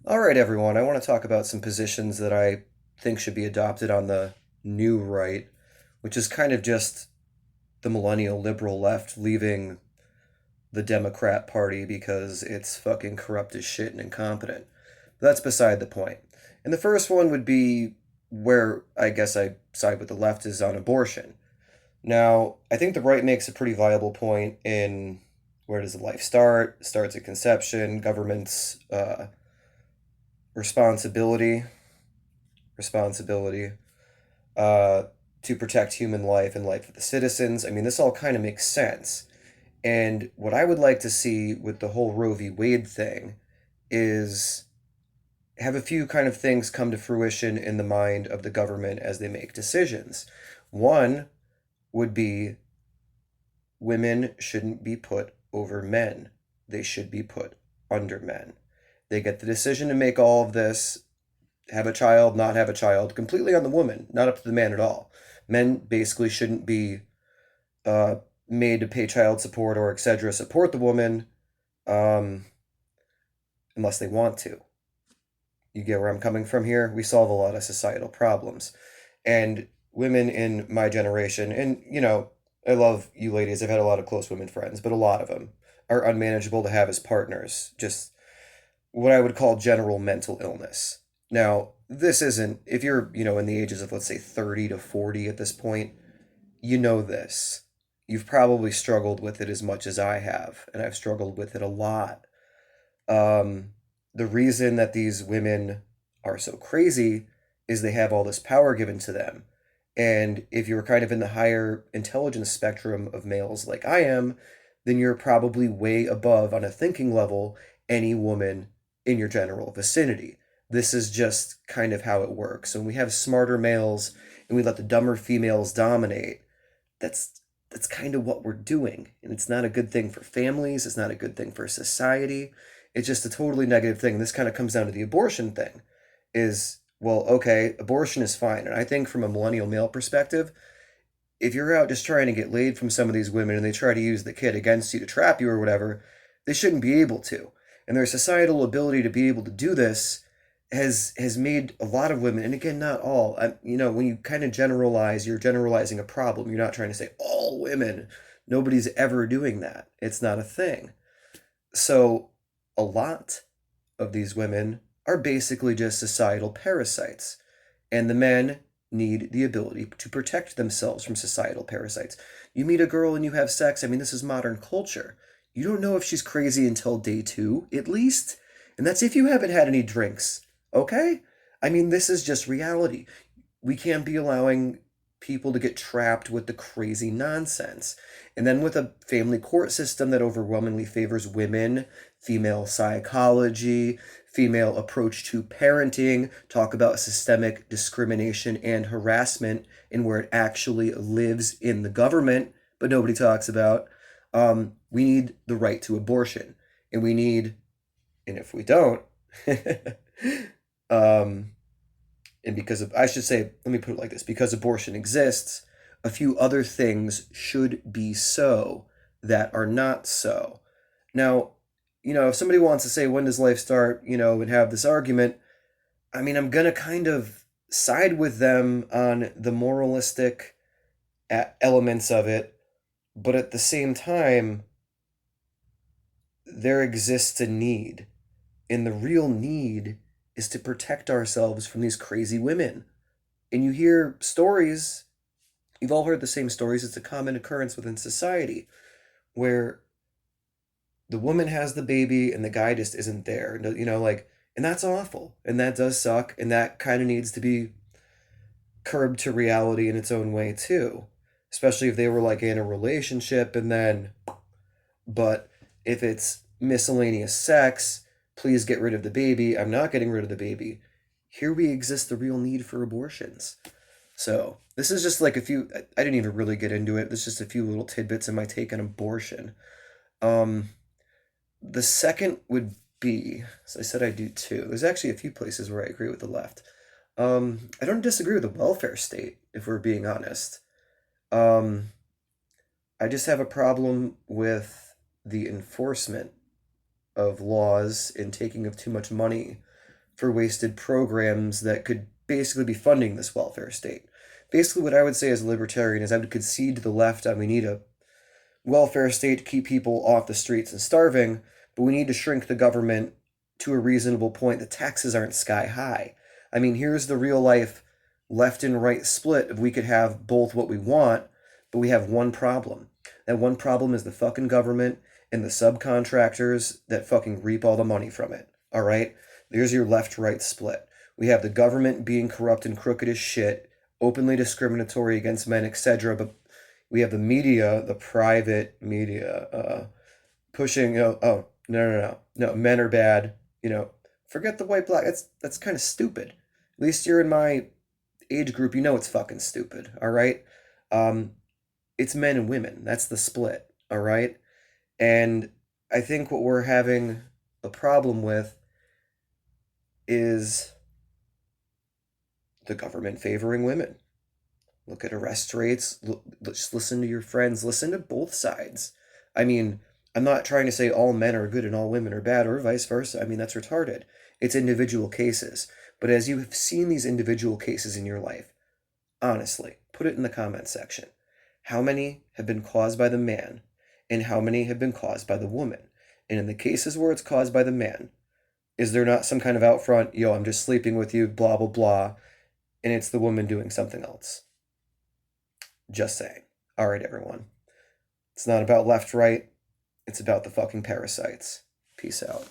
All right, everyone. I want to talk about some positions that I think should be adopted on the new right, which is kind of just the millennial liberal left leaving the Democrat Party because it's fucking corrupt as shit and incompetent. But that's beside the point. And the first one would be where I guess I side with the left is on abortion. Now, I think the right makes a pretty viable point in where does the life start? It starts at conception, government's responsibility responsibility uh, to protect human life and life of the citizens. I mean, this all kind of makes sense. And what I would like to see with the whole Roe v. Wade thing is have a few kind of things come to fruition in the mind of the government as they make decisions. One would be women shouldn't be put over men, they should be put under men. They get the decision to make all of this, have a child, not have a child, completely on the woman, not up to the man at all. Men basically shouldn't be uh, made to pay child support or etc. support the woman um, unless they want to. You get where I'm coming from here? We solve a lot of societal problems. And women in my generation, and I love you ladies, I've had a lot of close women friends, but a lot of them are unmanageable to have as partners. Just what I would call general mental illness. Now, this isn't, if you're, in the ages of, let's say, 30 to 40 at this point, you know this. You've probably struggled with it as much as I have, and I've struggled with it a lot. The reason that these women are so crazy is they have all this power given to them. And if you're kind of in the higher intelligence spectrum of males like I am, then you're probably way above on a thinking level any woman in your general vicinity. This is just kind of how it works. When we have smarter males and we let the dumber females dominate, that's kind of what we're doing. And it's not a good thing for families, it's not a good thing for society. It's just a totally negative thing. And this kind of comes down to the abortion thing. Is well, okay, abortion is fine. And I think from a millennial male perspective, if you're out just trying to get laid from some of these women and they try to use the kid against you to trap you or whatever, they shouldn't be able to. And their societal ability to be able to do this has made a lot of women, and again, not all. When you kind of generalize, you're generalizing a problem. You're not trying to say all women. Nobody's ever doing that. It's not a thing. So, a lot of these women are basically just societal parasites, and the men need the ability to protect themselves from societal parasites. You meet a girl and you have sex. I mean, this is modern culture. You don't know if she's crazy until day two, at least. And that's if you haven't had any drinks. Okay? I mean, this is just reality. We can't be allowing people to get trapped with the crazy nonsense. And then with a family court system that overwhelmingly favors women, female psychology, female approach to parenting, talk about systemic discrimination and harassment and where it actually lives in the government, but nobody talks about. We need the right to abortion. And we need, and if we don't, um, and because of, I should say, let me put it like this, because abortion exists, a few other things should be so that are not so. Now, if somebody wants to say, when does life start, and have this argument, I mean, I'm going to kind of side with them on the moralistic elements of it, but at the same time, there exists a need. And the real need is to protect ourselves from these crazy women. And you hear stories, you've all heard the same stories, it's a common occurrence within society, where the woman has the baby and the guy just isn't there. And that's awful. And that does suck. And that kind of needs to be curbed to reality in its own way, too. Especially if they were like in a relationship and then, but if it's miscellaneous sex, please get rid of the baby. I'm not getting rid of the baby. Here we exist the real need for abortions. So this is just like a few. I didn't even really get into it. There's just a few little tidbits in my take on abortion. Um, the second would be, as I said, I do too. There's actually a few places where I agree with the left. I don't disagree with the welfare state, if we're being honest. Um, I just have a problem with the enforcement of laws and taking of too much money for wasted programs that could basically be funding this welfare state. Basically, what I would say as a libertarian is I would concede to the left on we need a welfare state to keep people off the streets and starving, but we need to shrink the government to a reasonable point. The taxes aren't sky high. I mean, here's the real life left and right split. If we could have both what we want, but we have one problem. That one problem is the fucking government and the subcontractors that fucking reap all the money from it. All right? There's your left right split. We have the government being corrupt and crooked as shit, openly discriminatory against men, etc. But we have the media, the private media, pushing, oh, no, men are bad. Forget the white black. That's kind of stupid. At least you're in my age group. You know it's fucking stupid. All right. It's men and women. That's the split. All right. And I think what we're having a problem with is the government favoring women. Look at arrest rates. Just listen to your friends. Listen to both sides. I mean, I'm not trying to say all men are good and all women are bad or vice versa. I mean, that's retarded. It's individual cases. But as you have seen these individual cases in your life, honestly, put it in the comment section. How many have been caused by the man and how many have been caused by the woman? And in the cases where it's caused by the man, is there not some kind of out front, yo, I'm just sleeping with you, blah, blah, blah, and it's the woman doing something else? Just saying. All right, everyone. It's not about left, right. It's about the fucking parasites. Peace out.